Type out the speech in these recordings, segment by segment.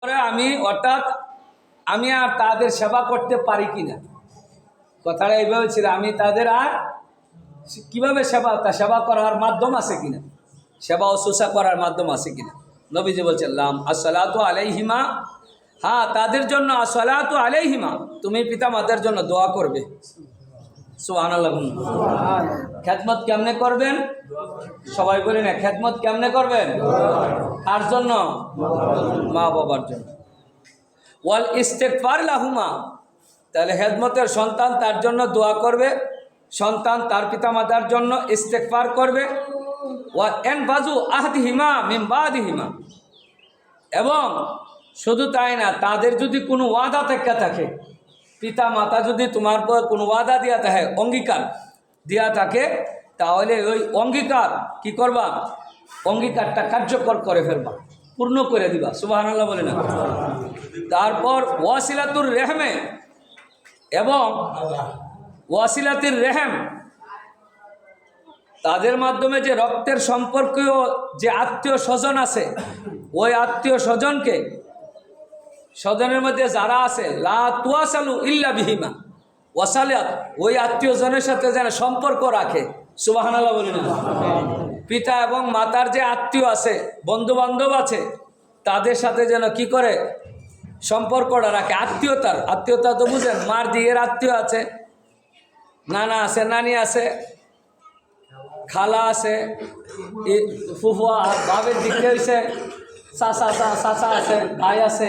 আমি অর্থাৎ আমি আর তাদের সেবা করতে পারি কিনা, কথাটা এইভাবে ছিল। আমি তাদের আর কিভাবে সেবা করার মাধ্যম আছে কিনা, সেবা ও শুশ্রূষা করার মাধ্যম আছে কিনা। নবীজি বলছেন লাম আসসালাতু আলাইহিমা, হ্যাঁ তাদের জন্য আসসালাতু আলাইহিমা, তুমি পিতা মাতার জন্য দোয়া করবে। সুবহানাল্লাহ। খেদমত কেমনে করবেন? সবাই বলি না, খেদমত কেমনে করবেন? কার জন্য? মা বাবার জন্য। ওয়াল ইস্তেগফার লাহুমা, তাহলে খেদমতের সন্তান তার জন্য দোয়া করবে, সন্তান তার পিতা মাতার জন্য ইস্তেগফার করবে। ওয়া ইনফাজু আহদিহিমা মিন বাদিহিমা, এবং শুধু তাই না, তাদের যদি কোনো ওয়াদা থেকে থাকে, পিতা মাতা যদি তোমার পর কোনো ওয়াদা দিয়া থাকে, অঙ্গীকার দিয়া থাকে, তাহলে ওই অঙ্গীকার কি করবা? অঙ্গীকারটা কার্যকর করে ফেলবা, পূর্ণ করে দিবা। সুবহানাল্লাহ বলে না। তারপর ওয়াসিলাতুর রেহমে, এবং ওয়াসিলাতুর রেহম, তাদের মাধ্যমে যে রক্তের সম্পর্কীয় যে আত্মীয় স্বজন আছে, ওই আত্মীয় স্বজনকে, স্বজনের মধ্যে যারা আছে, লা তুয়াসালু ইল্লা বিহিমা ওয়াসালাত, ওই আত্মীয়জনের সাথে যেন সম্পর্ক রাখে। সুবহানাল্লাহ বলি না। পিতা এবং মাতার যে আত্মীয় আছে, বন্ধু বান্ধব আছে, তাদের সাথে যেন কি করে? সম্পর্কটা রাখে। আত্মীয়তা তো বুঝেন, মার দিকের আত্মীয় আছে, নানা আছে, নানি আছে, খালা আছে, ফুফুয়া বাবের দিকে হয়েছে, চাচা আছে, ভাই আছে,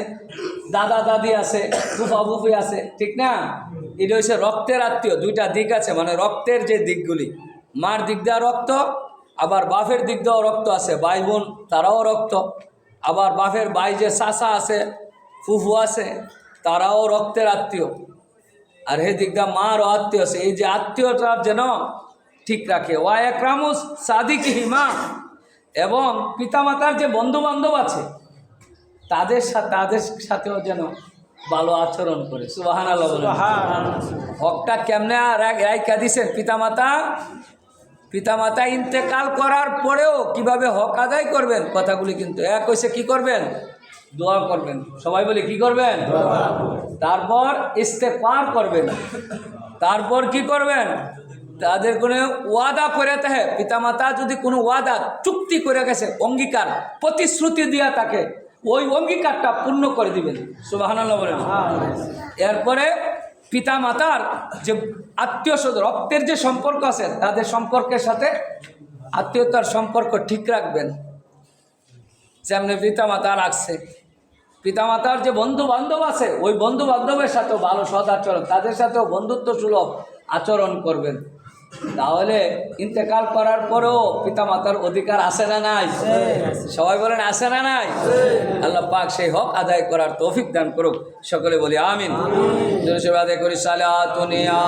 দাদা দাদি আছে, ফুফা ফুফি আছে, ঠিক না? এটা হচ্ছে রক্তের আত্মীয়। দুইটা দিক আছে, মানে রক্তের যে দিকগুলি, মার দিক দেওয়া রক্ত, আবার বাপের দিক দেওয়া রক্ত আছে, ভাই বোন তারাও রক্ত, আবার বাপের ভাই যে চাচা আছে, ফুফু আছে, তারাও রক্তের আত্মীয়, আর হে দিক দেওয়া মারও আত্মীয় আছে। এই যে আত্মীয়তা যেন ঠিক রাখে। ওয়া একরামুস সাদিকিহিমা, এবং পিতামাতার যে বন্ধু বান্ধব আছে, তাদের সাথেও যেন ভালো আচরণ করে। সুবহানাল্লাহ। হকটা কেমনে রাইখা দিছেন? পিতামাতা ইন্তেকাল করার পরেও কিভাবে হক আদায় করবেন, কথাগুলি কিন্তু এক হয়েছে। কি করবেন? দোয়া করবেন। সবাই বলে কি করবেন? তারপর ইস্তেগফার করবেন। তারপর কি করবেন? তাদের কোনো ওয়াদা করে থাকে, পিতামাতা যদি কোনো ওয়াদা চুক্তি করে গেছে, অঙ্গীকার প্রতিশ্রুতি দিয়া থাকে, ওই অঙ্গীকারটা পূর্ণ করে দিবেন। সুবহানাল্লাহ বলেন। এরপরে পিতামাতার যে আত্মীয় স্বজন, রক্তের যে সম্পর্ক আছে, তাদের সম্পর্কের সাথে আত্মীয়তার সম্পর্ক ঠিক রাখবেন, যেমনি পিতামাতা রাখছে। পিতামাতার যে বন্ধু বান্ধব আছে, ওই বন্ধু বান্ধবের সাথেও ভালো সদ আচরণ, তাদের সাথেও বন্ধুত্ব সুলভ আচরণ করবেন। তাহলে ইন্তেকাল করার পরেও পিতামাতার অধিকার আছে না নাই? সবাই বলেন আছে না নাই? আল্লাহ পাক সেই হক আদায় করার তৌফিক দান করুক। সকলে বলি আমিন। আদায় করি সালাতুনিয়া।